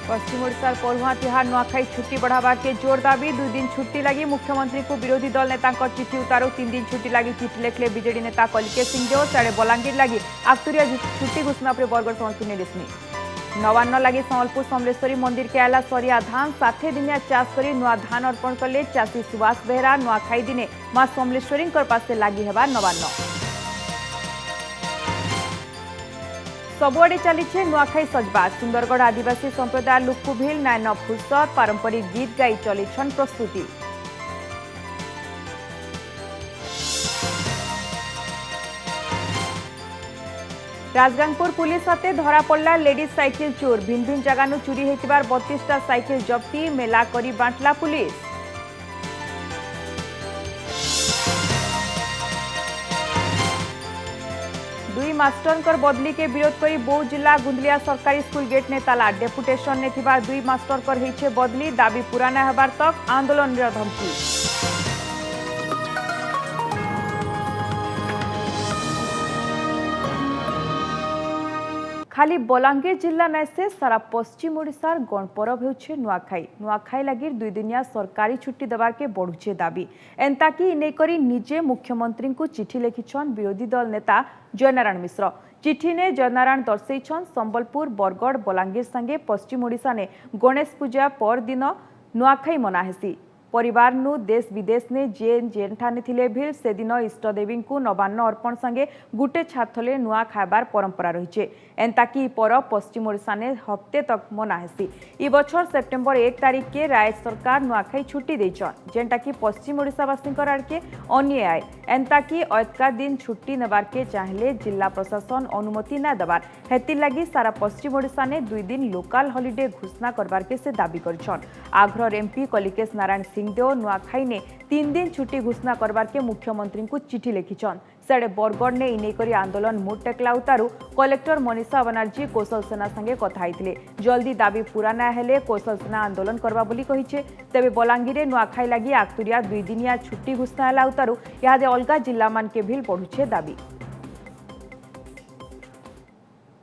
पश्चिम ओडिशार पढ़ुआ तिहार नुआखाई छुट्टी बढ़ावा के जोर दाबी 2 दिन छुट्टी लगी मुख्यमंत्री को विरोधी दल नेता चिठी उतारू 3 दिन छुट्टी लगी चिठी लिखले बीजेडी नेता कलिके सिंहदेव साढ़े बलांगीर लगी आक्तुरिया छुट्टी घोषणा पर बरगढ़ समलपुर रेशमी नवान्न लगी समलपुर समलेश्वरी मंदिर के आला सरिया धान 60 दिनिया चाष कर नुआ धान अर्पण कले चाषी सुभाष बेहरा नुआखाई दिने मां समलेश्वरी पासे लगी हेबा नवान्न सबुआड़े चली नुआखाई सजबाज सुंदरगढ़ आदिवासी संप्रदाय लुकुभिल नायन फुर्सत पारंपरिक गीत गाई चलीछन प्रस्तुति राजगांगपुर पुलिस हाथे धरा पड़ला लेडीज साइकिल चोर भिन्न भिन्न जगानु चोरी होतिबार 32टा साइकिल जप्ती मेला करी बांटला पुलिस दुई मास्टर बदली के विरोध करी बौद्ध जिला गुंदलिया सरकारी स्कूल गेट ने ताला डेपुटेशन ने थिबा दुई मास्टर होइछे बदली दाबी पूरा न हेबार तक आंदोलन धमकी खाली बलांगीर जिला नहीं से सारा पश्चिम ओडिशार गणपर्व होउछे नुआखाई लगी 2 दिनिया सरकारी छुट्टी देवार के बढ़ुछे दाबी एंता कि इने करी निजे मुख्यमंत्री को चिठी लिखिछन विरोधी दल नेता जयनारायण मिश्र चिठी ने जयनारायण दर्शेछन संबलपुर बरगढ़ बलांगीर संगे पश्चिम ओडिशा ने गणेश पूजा पर दिन नुआखाई मनाहेसी परिवार नु देश विदेश ने जेन ठाने थिले भी से दिन इष्टदेवी को नवान्न अर्पण संगे गुटे छाथले नुआ खाइबार परंपरा रही एंता कि पर पश्चिम ओडिशा ने हफ्ते तक मनाहेसी इ बछर सेप्टेम्बर 1 तारीख के राज्य सरकार नुआखाई छुट्टी देछन जेनटा कि पश्चिम ओडिशावासी आड़के अन्याय एंता कि अतका दिन छुट्टी नेबार के चाहले जिला प्रशासन अनुमति न देबार हेति लगी सारा पश्चिम ओडिशा ने 2 दिन लोकल हॉलिडे घोषणा करबार के से दाबी करछन आग्रह एमपी कलिकेश नारायण सिंहदेव नुआखाई ने 3 दिन छुट्टी घोषणा करबार के मुख्यमंत्री को चिठी लिखिछन साढ़े बरगढ़ ने इने करी आंदोलन मुड टेकला उतारू कलेक्टर मनीषा बनर्जी कौशल सेना संगे कथा होइतिले जल्दी दाबी पूरा न हेले कौशल सेना आंदोलन करबा बोली कहिछे तेबे बलांगीर नुआखाई लगी आक्तुरिया 2 दिनिया छुट्टी घोषणा हला उतारू यादे अलगा जिला मान के भी बढ़ुछे दाबी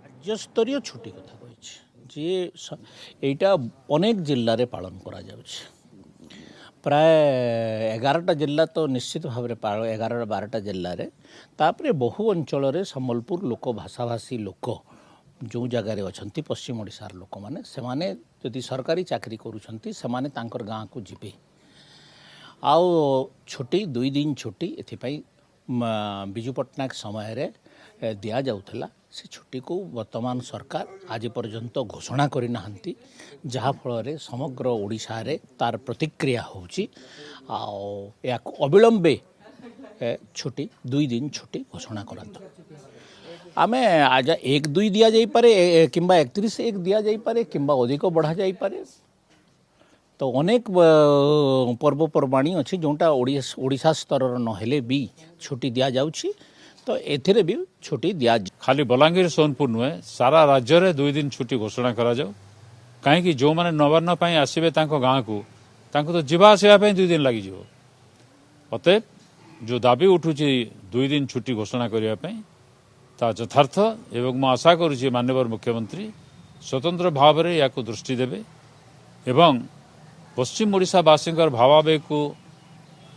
राज्यस्तरीय छुट्टी कथा कहिछे जे एटा अनेक जिल्ला रे पालन करा जाउछे प्राय 11टा जिला तो निश्चित भाव में 11-12टा जिले में तापरे बहु अंचल संबलपुर लोक भाषाभाषी लोक जो जगार अच्छा पश्चिम ओडिशार लोक मैंने से जदि सरकारी चाकरी करुँच से गाँ को जीवे आउ छुट्टी 2 दिन छुट्टी एथिपाई विजु पट्टनायक समय दिया जाउथला से छुट्टी को वर्तमान सरकार आज पर्यंत घोषणा करना जहा फल समग्र ओडिशा रे तार प्रतिक्रिया होची या अविलंबे छुट्टी 2 दिन छुट्टी घोषणा करंत आमे आज 1-2 दिया जाई पारे किंबा 31-1 दिया जाई पारे किंबा अधिक बढ़ा जाई पारे तो अनेक पर्वपर्वाणी अच्छी जोटा ओडिशा स्तर नहेले भी छुट्टी दिया जाउची तो एथिरे भी छुट्टी दिया खाली बलांगीर सोनपुर नुहे सारा राज्य रे 2 दिन छुट्टी घोषणा करा जाओ कहीं जो मैंने नवान्न आसवे गाँ को तो जीवा आसवा 2 दिन लगी अतएव जो दाबी उठुची 2 दिन छुट्टी घोषणा करने ता यथार्थ एवं मु आशा करुच्ची माननीय मुख्यमंत्री स्वतंत्र भाव में या दृष्टि देवे एवं पश्चिम ओडिशावासी भावावेग को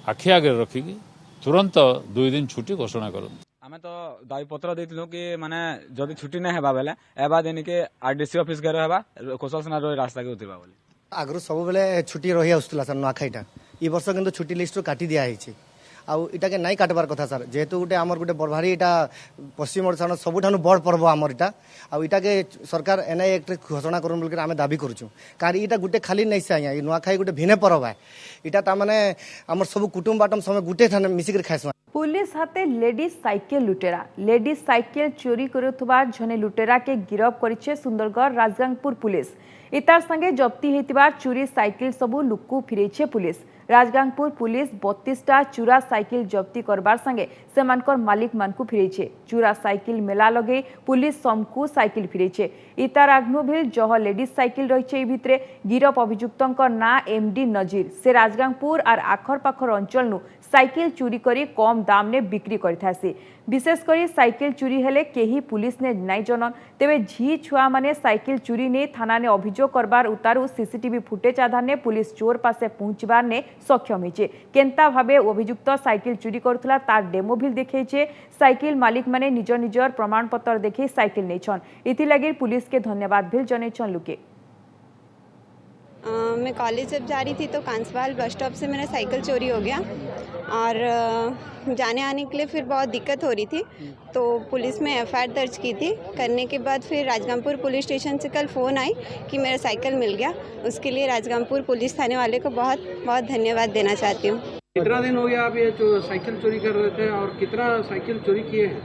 आखि आगे रखिकी तुरंत 2 दिन छुट्टी घोषणा करते आमे तो दाबी पत्र देथिलु कि माने जदि छुट्टी नै हेबा बेले एबा देनी के आरडीसी ऑफिस गरे हेबा कौशल सेना रो रास्ता के उतरबा बोली आगरो सब बेले छुट्टी रही आउस्तला सर नुआखाईटा ई वर्ष किंतु छुट्टी लिस्ट काटी दिया हैछि आउ इटा के नै काटबार कथा सर जेहेतु गुटे हमर गुटे बरभारी इटा पश्चिम ओडिसा सबुठानु बड़ पर्व हमर इटा आउ इटा के सरकार एनआई एक्ट घोषणा करन बोल के आमे दाबी करूछु कारी इटा गुटे खाली नै से आया नुआखाई गुटे भिने पर्व है इटा ता माने हमर सब कुटुंब बाटम समय गुटे ठाने मिसिकर खाइस पुलिस हाथे लेडीज साइकिल चोरी करुवा जने लुटेरा के गिरफ करिछे सुंदरगढ़ राजगांगपुर पुलिस इतार संगे जप्ती हेतिबार चोरी साइकिल सबू लुक्कु फिरेछे पुलिस राजगांगपुर पुलिस 32टा चूरा साइकिल जप्ती करबार संगे सेमानकर मालिक मानकु फिरेछे चूरा साइकिल मेला लगे पुलिस समकु साइकिल फिरेछे इतार आग्नोभिल जह लेडीज साइकिल रहिछे भितरे गिरफ अभियुक्तंकर ना एमडी नजीर से राजगांगपुर और आखर पाखर अंचल नु साइकिल चोरी करी कम दाम ने बिक्री करथासी। विशेषकर साइकिल चोरी हेले केही पुलिस ने नाई जनन तेबे झी छुआ माने साइकिल चोरी ने थाना ने अभियोग करबार उतारू सीसीटीवी फुटेज आधार ने पुलिस चोर पासे पहुंचबार ने सक्षम होइचे। केंता भाबे अभियुक्त साइकिल चोरी करथला तार डेमो भी देखैचे। साइकिल मालिक माने निज निजर प्रमाण पत्र देखि साइकिल नेछन। इति लागि पुलिस के धन्यवाद भी जनेछन लुके। मैं कॉलेज जब जा रही थी तो कांसवाल बस स्टॉप से मेरा साइकिल चोरी हो गया और जाने आने के लिए फिर बहुत दिक्कत हो रही थी, तो पुलिस में एफआईआर दर्ज की थी। करने के बाद फिर राजगामपुर पुलिस स्टेशन से कल फ़ोन आई कि मेरा साइकिल मिल गया। उसके लिए राजगामपुर पुलिस थाने वाले को बहुत बहुत धन्यवाद देना चाहती हूँ। कितना दिन हो गया आप ये जो साइकिल चोरी कर रहे थे और कितना साइकिल चोरी किए हैं?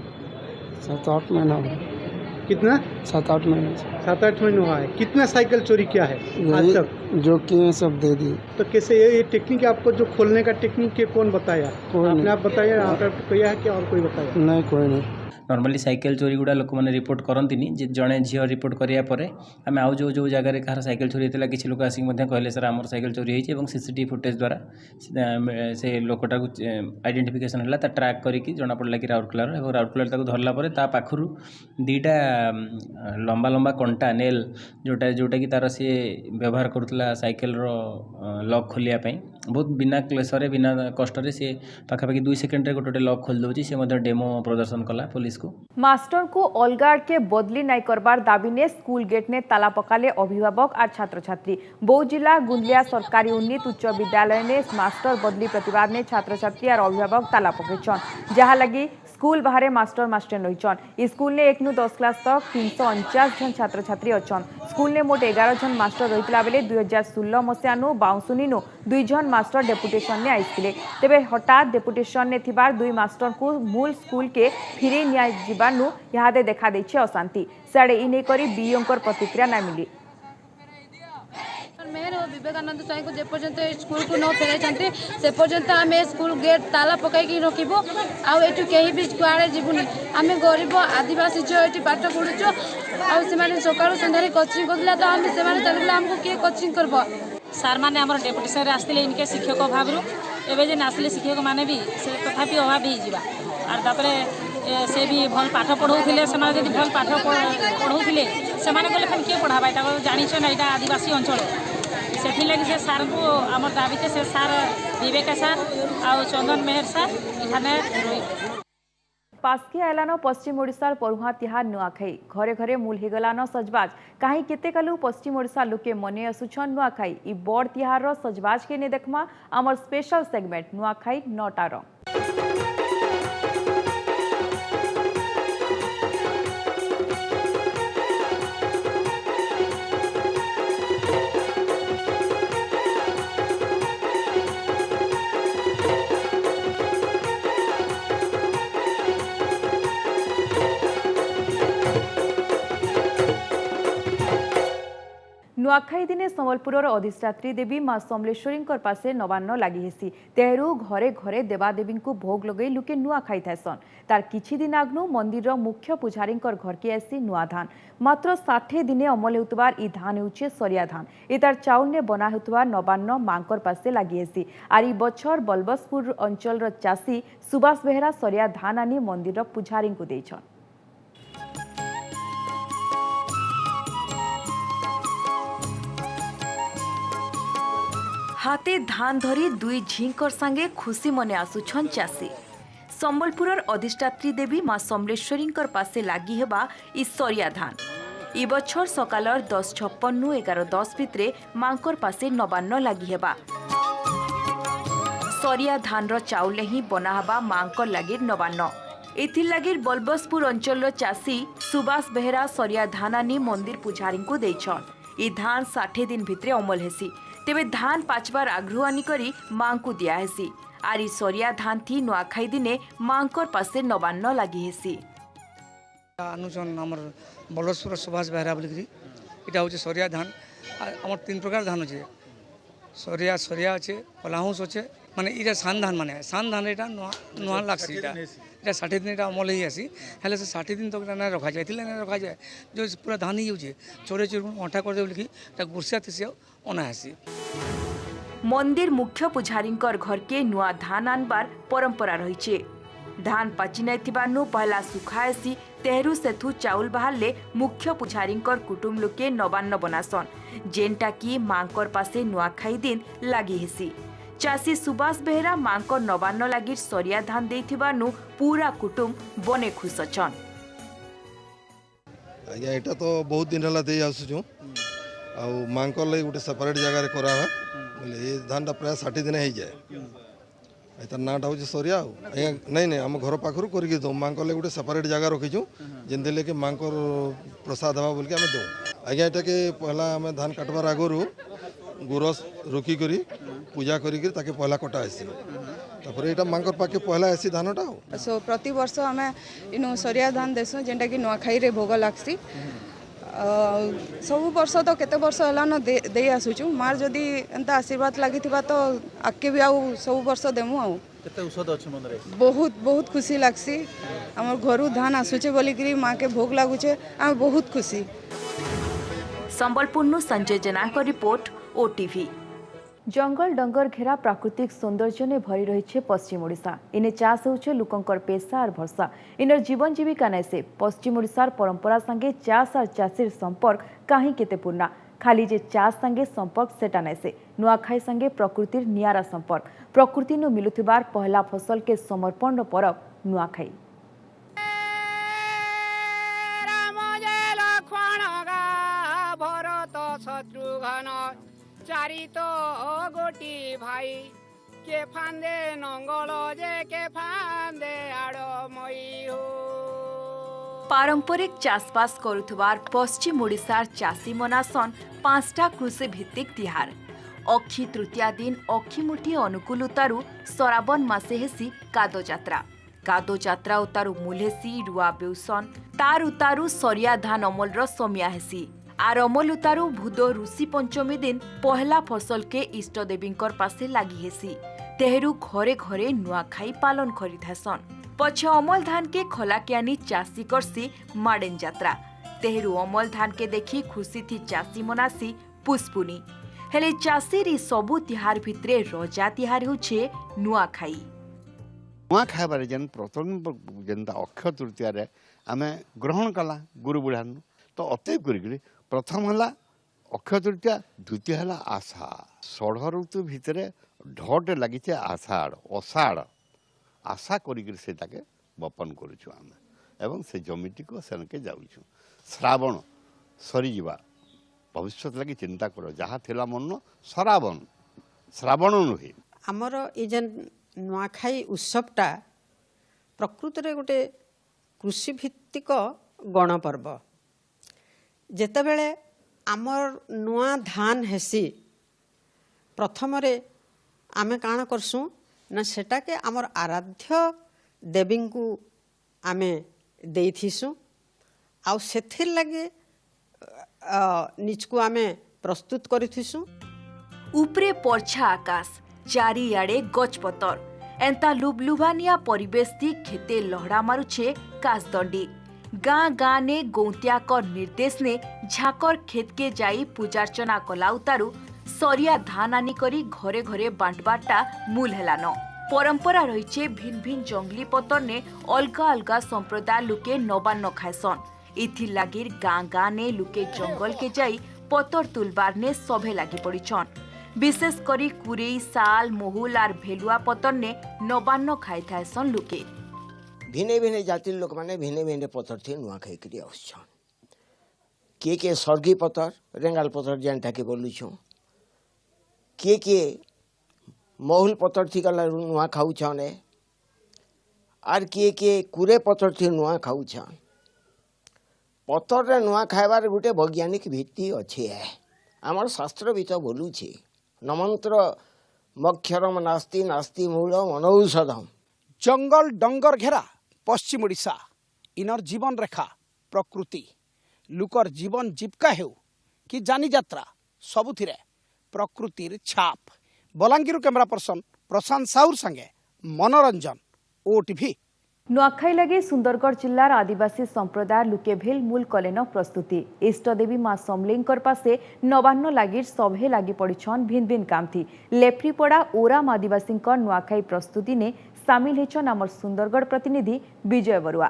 7-8 महीना हो गया। कितना? 7-8 महीने से। 7-8 महीने हुआ है। कितना साइकिल चोरी किया है आज तक? जो किए हैं सब दे दिए। तो कैसे ये टेक्निक आपको जो खोलने का टेक्निक के कौन बताया? आपने आप बताया, आपने किया है क्या और कोई बताया? नहीं, कोई नहीं। नॉर्मली साइकिल चोरी गुड़ा लोक मैंने रिपोर्ट करती जड़े झील रिपोर्ट करापर आम आउ जो जो जगह कहार साइकिल चोरी होता किसी लोक आसिक कहले सर आम साइकिल चोरी होती सीसीटीवी फुटेज द्वारा से लोकटा आइडेंटिफिकेशन है ट्रैक करके जना पड़ा कि राउरकेला और राउरकेला धरला पाखु दीटा लंबा लंबा कंटा नेल जोटा जोटा कि तार सी व्यवहार करुला साइकिल लॉक खोलियापाई बहुत बिना क्लेशरे बिना कष्ट सी पाखापाखि 2 सेकेंड गोटे लॉक खोल दूसरी सी डेमो प्रदर्शन कला पुलिस को। मास्टर को अलगाड़ के बदली नाई करबार दाबी ने स्कूल गेट ने ताला पकाले अभिभावक और छात्र छात्री। बौद्ध जिला गुंदलिया सरकारी उन्नीत उच्च विद्यालय ने मास्टर बदली प्रतिवाद ने छात्र छात्री और अभिभावक ताला पकड़न जहाँ लगी स्कूल बाहर मास्टर मास्टर रहीचन। स्कूल ने 1-10 क्लास तक 349 जन छात्र छात्री अच्छन। स्कूल ने मोट 11 जन मास्टर रही बेले 2016 मसीहानु बाउंसुनीनु 2 जन मास्टर डेपुटेशन ने आईथिले। तेबे हठात डेपुटेशन ने थिबार 2 मास्टर को मूल स्कूल के फिरे निया जिबानु यादे देखा देछि अशांति। साडे इने करी बीओंकर प्रतिक्रिया ना मिली। मेहर विवेकानंद साई को जे पर्यंत स्कूल को न फेराई से पर्यंत आम स्कूल गेट ताला पकई रखिबो आठू कहीं भी कुआड़े जीवनी। आम गरीब आदिवासी झील ये पाठ पढ़ुचु आने सकाल सन्धार कोचिंग करला तो आम से आमको किए कोचिंग करब। सार मैंने आम डेपुटेशन आसते इनके शिक्षक अभाव एवं जेन आसिले शिक्षक मैंने भी से तथापि अभाव हो और से भी भल पाठ पढ़ाऊे से भल पाठ पढ़ाऊे से कहले किए पढ़ाबा जाच ना यहाँ आदिवासी अंचल से लगी से सार को आम दाबी से सार विवेका सार आ चंदन मेहर सार इठाने पासकी आयलान पश्चिम ओडिशार परुहा तिहार नुआखाई घरे घरे मूल हिगलान सजबाज कहीं केते कालू पश्चिम ओडिशा लोके मने आसुछन नुआखाई। इ बड़ तिहार रो सजबाज के ने देखमा आमर स्पेशल सेगमेंट नुआखाई 9टा रंग। नुआखाई दिने संबलपुर अधिष्ठात्री देवी माँ समलेश्वरी पासे नवान्न लगी हेसी। तेहरू घरे घरे देवादेवी को भोग लगे लुके नुआ खाई थासन। तार किछि दिन आग्नु मंदिर मुख्य पुजारी घर के आसी नुआ धान मात्र 60 दिने अमल होतबार इ धान होचे सरिया धान। इ तार चाउल ने बना होतबार नवान्न मांकर पासे लगी हेसी। आर इ बछर बलबसपुर अंचल चाषी सुभाष बेहरा सरिया धान आनी मंदिर पुजारी को देछन। हाथे धान धरी 2 झींकर संगे खुशी मने आसुछन चाषी। संबलपुर अधिष्ठात्री देवी माँ समलेश्वरी पासे लगी हेबा इ सरिया धान। इ बछर सकाल 10:56 11:10 भितरे मांकर पासे नवान्न लगी हेबा। सरिया धान रो चाउल ही बना हेबा मांकर लगी नवान्न। एथिर लगी बलबसपुर अंचल चाषी सुभाष बेहरा सरिया धान आनी मंदिर पुजारी को देछन। इ धान 60 दिन भितरे अमल हेसी। तेबे धान पाचबार आग्रह आनी करी मां को दिया हेसी। आरी सरिया धान थी नुआखाई दिने मांकर पासे नवान्न लगी हेसी। अनुजन हमर बलबसपुर सुभाष बेहरा बोलिकरी इटा होचे सरिया धान। हमर 3 प्रकार धान होचे सरिया सरिया होचे पलाहुस होचे माने इटा सान धान माने सान धान एटा नुआ लागसी इटा 60 दिन एटा अमल ही आसी हेले से 60 दिन तक ना रखा जाय थिले ना रखा जाय जो पूरा धान ही होचे चोरे चोर अंठा कर दे बोलिकी एटा गुरसिया थिसिया ओना आसी। मंदिर मुख्य पुजारी घर के नुआ धान आनबार परंपरा रही। धान पाचि नहीं पहला सुखाएसी तेहरू सेथु चाउल बाहरले मुख्य पुजारींकर कुटुम लोके नवान्न बनासन जेनटा की मांकर पासे नुआखाई दिन लगी हेसी। चाषी सुभाष बेहेरा मांकर नवान्न लागिर सरिया धान देइथिबानु पूरा कुटुम बने खुश अछन। आज्ञा एटा तो बहुत दिन हला दे आसुछु आ मांकर ले गोटे सेपरेट जगह करा है बोले ये धान टा प्राय 60 दिन हो जाए तार नाटा हूँ सरिया आज्ञा नहीं नहीं आम घर पाखर करके दो मांकर ले गोटे सेपरेट जगह रखीचु जेनदे कि मांकर प्रसाद हवा बोल के आम दो आज्ञा एटा के पहला आम धान काटबार आगरू गुरस रुकी करी पूजा करी ताके पहला कटा आसी तापर एटा मांकर पाके पहला आसी धानटा हो सो प्रति वर्ष आमे इनु सरिया धान देसु जेंटा कि नुआखाई रे भोग लागसी सब वर्ष तो केते वर्ष हला न दे आसुचु मार जदी एंता आशीर्वाद लागिथिबा तो आके भी आउ सब वर्ष देमु आउ केते औषध अछि मन रे बहुत बहुत खुशी लागसी हमर घरु धान आसुचे बोली कि मां के भोग लागुचे हम बहुत खुशी। संबलपुर संजय जेना को रिपोर्ट ओटीवी। जंगल डंगर घेरा प्राकृतिक सौंदर्य ने भरी रही पश्चिम ओडिशा इने चाष होचे लोकंकर पेशा और भरसा इनर जीवन जीविका नै से पश्चिम ओडिशार परंपरा संगे चाष और चाषीर संपर्क कहीं केते पूर्णा खाली जे चाष संगे संपर्क सेटा नै से नुआखाई संगे प्रकृतिर नियारा संपर्क प्रकृति नु मिलुथिबार पहला फसल के समर्पण पर्व नुआखाई। चारितो गोटी भाई के फांदे नंगल जे के फांदे आड़ो मई हो। पारंपरिक चाषबास करुथबार पश्चिम ओडिशार चाषी मनासन 5टा कृषि भित्तिक तिहार अक्षी तृतीया दिन अक्षीमुठी अनुकूलतारू श्रावण मासे हेसी कादो जात्रा उतारू मुलेसी रुआ बेउसन तार उतारू सरिया धान अमलर समिया हेसी आर अमल उतारू भूदो ऋषि पंचमी दिन पहला फसल के इष्ट देवींकर पासे लागी हेसी तेहरू घरे घरे नुआखाई पालन करिथासन पछे अमल धान के खलाकियानी चाषी करसी माडेन जात्रा तेहरू अमल धान के देखी खुशी थी चाषी मनासी पुष्पुनी हेले चाषीर ई सबु तिहार भितरे रजा तिहार होछे नुआखाई। नुआखाई बारे जन प्रथम जनता अक्षय तृतीया रे आमे ग्रहण कला गुरु बुढ़ान तो अतएव करी प्रथम है अक्षय तृतीया द्वितीय है आषा षढ़ ऋतु भितर ढटे लगी आषाढ़ अषाढ़ आशा करके बपन करुँ से जमीटी को सेनके जाऊँ श्रावण सरीजा भविष्य लगी चिंता कर जहाँ थिला मन श्रावण नुहे आमर ये जेन नुआखाई उत्सवटा प्रकृत रे गोटे कृषि भित्तिक गणपर्व जेतेबेले आमर नुआ धान हेसी प्रथम रे आमे काण करसु ना सेटा के आमर आराध्य देवी को आमे देइथिसु आउ सेथिर लगे निजको आमे प्रस्तुत करिथिसु। उपरे पर्छा आकाश चारिआडे गछपतर एंता लुबलुभानिया परिवेश थी खेते लहड़ा मारुछे कासदंडी गाँ गाँ ने गौतिया कर निर्देश ने झाकर खेत के जाई पूजार्चना कला उतारू सरिया धान आनी करी घरे घरे बांटबाटा मूल हेलान परंपरा रही भिन्न भिन्न जंगली पतर ने अलगा अलगा संप्रदाय लुके नवान्न खायसन इथि लागिर गाँ गाँ ने लुके जंगल के जाई पतर तुलबार ने सभे लागी पड़ीछन विशेष करी कुरेई साल मोहुल आर भेलुआ पतर ने नवान्न खाई थायसन लुके भिन्न भिन्न जातिर लोक माने भिन्न भिन्न पतर थी नुआ खाई करी आउछन के सर्गी पतर रेंगाल पतर जेनटा के बोलु छु के महुल पतर थी गला नुआ खाउछन आर के कुरे पतर थी नुआ खाउछन पतर रे नुआ खाइबार गोटे वैज्ञानिक भित्ति अच्छे है आमर शास्त्र भी तो बोलू छे नमंत्र मक्षरम नास्ति नास्ति मूल मनौषधम जंगल डंगर घेरा पश्चिम ओडिशा इनर जीवन रेखा प्रकृति लुकर जीवन जीविका हेउ कि जानी यात्रा सबुथिरे प्रकृतिर छाप बलांगीर कैमरा पर्सन प्रशांत साउर संगे मनोरंजन ओटीवी। नुआखाई लगे सुंदरगढ़ जिलार आदिवासी संप्रदाय लुके भेल मूल कलेन प्रस्तुति इष्ट देवी माँ समलेंकर पासे नवान्न लागिर सभे लागी पड़ीछन भिन्न भिन्न काम थी लेफ्रीपड़ा ओराम आदिवासी नुआखाई प्रस्तुति ने सामिल होचन आमर सुंदरगढ़ प्रतिनिधि विजय बरुआ।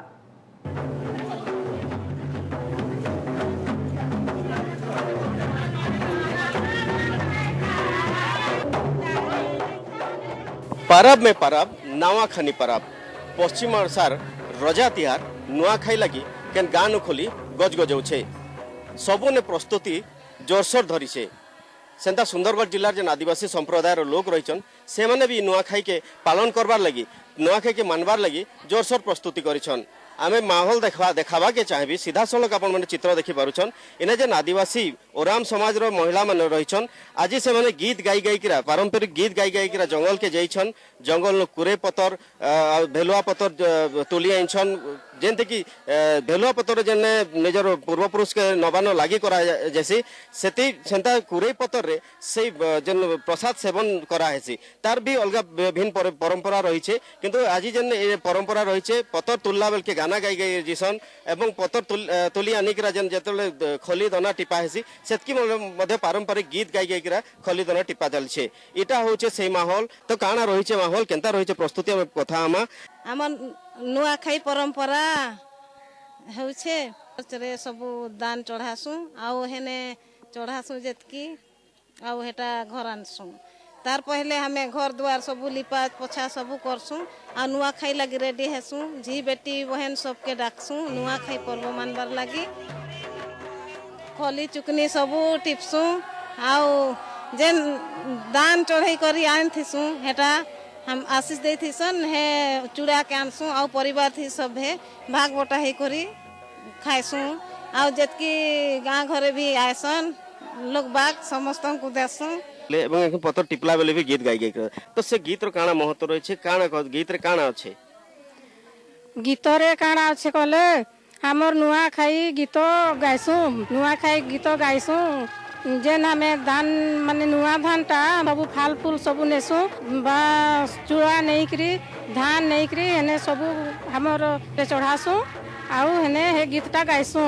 परब में परब नवाखानी परब पश्चिम ओडिशार रजा तिहार नुआखाई लगी केन गाँ खोली गजगजाऊे सबुने प्रस्तुति जोरसोर धरीचे सेंता सुंदरगढ़ जिलार जेन आदिवासी संप्रदायर लोक रहीचन से माने भी नुआखाई के पालन करबार लगी नुआखाई के मानबार लगी जोरसोर प्रस्तुति करिछन। आमे माहौल देखावा के चाहेबी सीधा सड़क आपण माने चित्र देखि पारुछन इने जेन आदिवासी ओराम समाज रो महिला माने रहीछन आज से माने गीत गाई गाई किरा पारंपरिक गीत गाई गाई किरा जंगल के जईछन जंगल नो कुरे पतर भेलुआ पतर तुली आइछन जेंते कि भेलुआ पतर जेने निजर पूर्वपुरुष के नबान लागी करा जैसी सेती सेंता कुरे पतर रे से जेन प्रसाद सेवन करा हेसी तार भी अलग भिन्न परंपरा रहीछे किंतु आज जेन परंपरा रहीछे पतर तुलला बेल के गाना गाई गाई जिसन एवं पतर तुली आनिकरा जेन जेतले खली दना टिपा हेसी सेतकी मध्य पारंपरिक गीत गाई गाई किरा खली दना टिपा चलछे इटा होचे से माहौल तो काना रहीछे माहौल केनता रहीछे प्रस्तुति हम कथा आम नुआखाई परंपरा होछे रे सब दान चढ़ासु आउ हेने चढ़ासु जेतकी आउ हेटा घर आनसु तार पहले हमें घर द्वार सब लिपा पोछा सब करसु आ नुआखाई लगी रेडी हेसु झी बेटी बहन सबके डाकसु नुआखाई पर्व मानबार लगी खली चुकनी सब टिपसु आउ जेन दान चढ़ाई करी आनथिसु हेटा हम आशीष देथिसन हे चूड़ा के आनसु आउ परिवार थी सब है भाग बटा ही करी खाइसु आउ जेतकी गाँ घरे भी आयसन लोग बाग समस्त को देसु एवं पतर टिपला बेले भी गीत गाई गाई तो से गीत रो काना महत्व रही काना गीत रे काना अच्छे गीत रे काना अच्छे कहले हमर नुआ खाई गीत गाइसु नुआ खाई गीत गाइसु जेन हमें धान माने नुआ धान टा सब फाल फूल सब नेसु बा चूड़ा नहीं करी धान नहीं करी हेने सब हमर चढ़ासु आउ हेने हे गीतटा गाइसु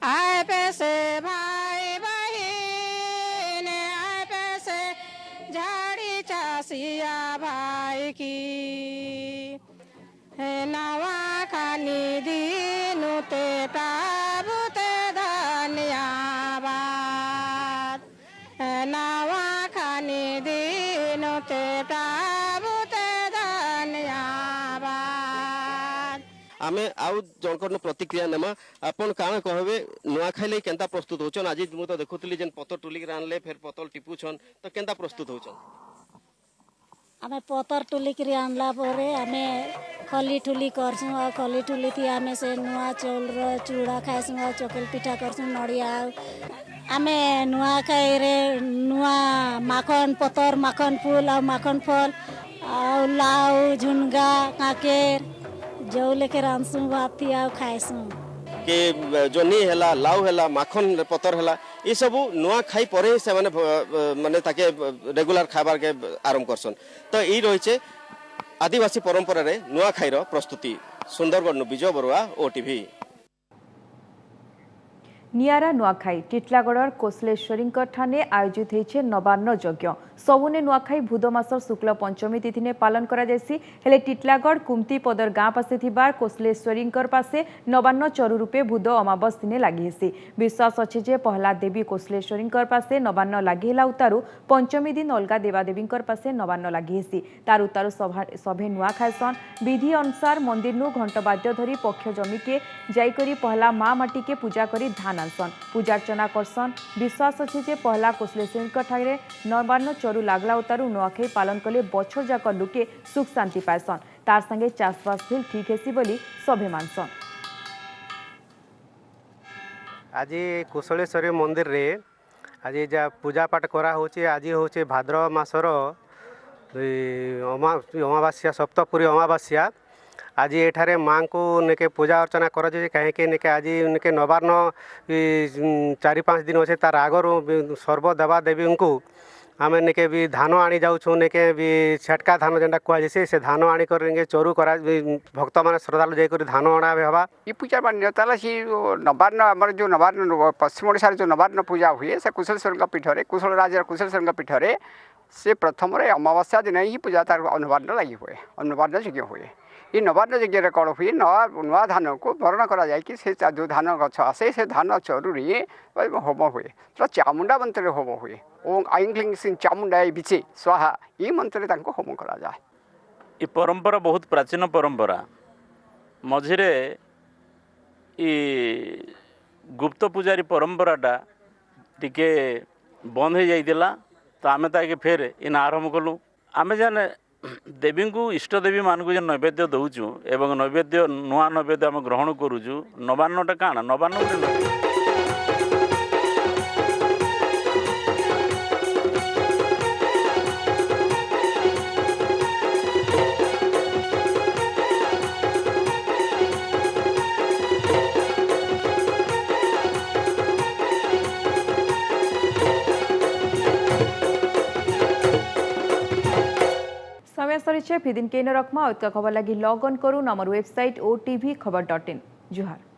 आए पैसे भाई बहिन आए पैसे झाड़ी चासिया भाई की हे नवा खानी दीनु ते ताबुते धनिया नवा खानी दीनु ते ताबुते धनिया आमे आउ जनकर प्रतिक्रिया नेमा आपन काना कहबे नुआखाई ले केनता प्रस्तुत होचन आज मु तो देखुतली जेन पतर टुली रानले फिर पतल टिपुछन तो केनता प्रस्तुत होचन आमे पतर टुली करी आनला परे आमे खली टुली करसु आ खली टुली थी आमे से नुआ चौल रो चूड़ा खाइसु आ चकल पिठा करसु नड़िया आमे नुआखाई रे नुआ माखन पतर माखन फूल आ माखन फल आ लाउ झुनगा काकेर जो लेके रांसु भाती आ खाइसु के जोनी हैला लाउ हैला माखन पतर हैला ई सब नुआ खाई परे से माने माने ताके रेगुलर खाबार के आरंभ करसन तो ई रहिचे आदिवासी परंपरा रे नुआ खाई रो प्रस्तुति सुंदरगढ़ विजय बरुआ ओटीवी नियारा नुआखाई टिटलागढ़ कोसलेश्वरी ठाने आयोजित होइछे नवान्न यज्ञ सबुने नुआखाई भूद मासर शुक्ल पंचमी तिथि ने पालन करा जायसी हेले टिटलागढ़ कुमती पदर गाँ पासे थिबार कोसलेश्वरी पासे नवान्न चरु रूपे भूद अमावस दिने लागि हेसी विश्वास अछि जे पहला देवी कोसलेश्वरी पासे नवान्न लागि हेला उतारू पंचमी दिन अलगा देवादेवी पासे नवान्न लागि हेसी तार उतारू सभे नुआ खाइसन विधि अनुसार मंदिर नु घंट बाद्य धरी पक्ष जमी के जाई करी पहला माँ माटी के पूजा करी धान आनसन पूजार्चना करसन विश्वास अछि जे पहला कोसलेश्वरी ठारे नवान्न चरु लागला उतारू नुआखाई पालन कले बछर जाक लुके सुख शांति पाइसन तार संगे चाषबास भी ठीक हेसी बोली सभे मानसन। आज कुशलेश्वरी मंदिर रे आज जा पूजा पाठ करा होची आज होची भाद्रव मासर अमावास्या सप्तपुरी अमावास्या आज एठारे माँ को नेके पूजा अर्चना कर कहीं नेके आज नेके नवान्न 4-5 दिन अच्छे तार आगर सर्व देवा देवी को आम नेके भी धान आनी जाऊँ नेके भी छटका धान जेनटा कहुए से धान आनिक चोरू करा भक्त मान श्रद्धालु जाकर धान अणा हवा ये पूजा मान्यता सी नवान्न आम जो नवान्न पश्चिम ओडिशा जो नवान्न पूजा हुए से कुशलेश्वर पीठरे कुशल राजा कुशलेश्वर पीठरे से प्रथम अमावास्या दिन ही पूजा तार अनुवाद लगी हुए अनुवाद यज्ञ हुए ये नवान्न यज्ञ कौन हुए नुआ धान को वर्ण करा कि जो धान गछ आसे से धान चरुरी होम हुए तो चामुंडा मंत्र होम हुए ओं आईं क्लीं सिंह चामुंडा बिचे स्वाहा ये मंत्र होम करा जाए। ये परंपरा बहुत प्राचीन परंपरा मझिरे गुप्त पूजारी परंपराटा टिके बंद हो जाइला तो आम ताके फेर इन आरंभ कलु आम जाने देवी को इष्ट देवी मान को नैवेद्य दौचु एवं नैवेद्य नुआ नैवेद्य आम ग्रहण करुचु नवान्नटा काण नवान्न समय सरी फिदिन केन रखमा खबर लगी लॉग ऑन करूँ आमर वेबसाइट OTV खबर.in। जुहार।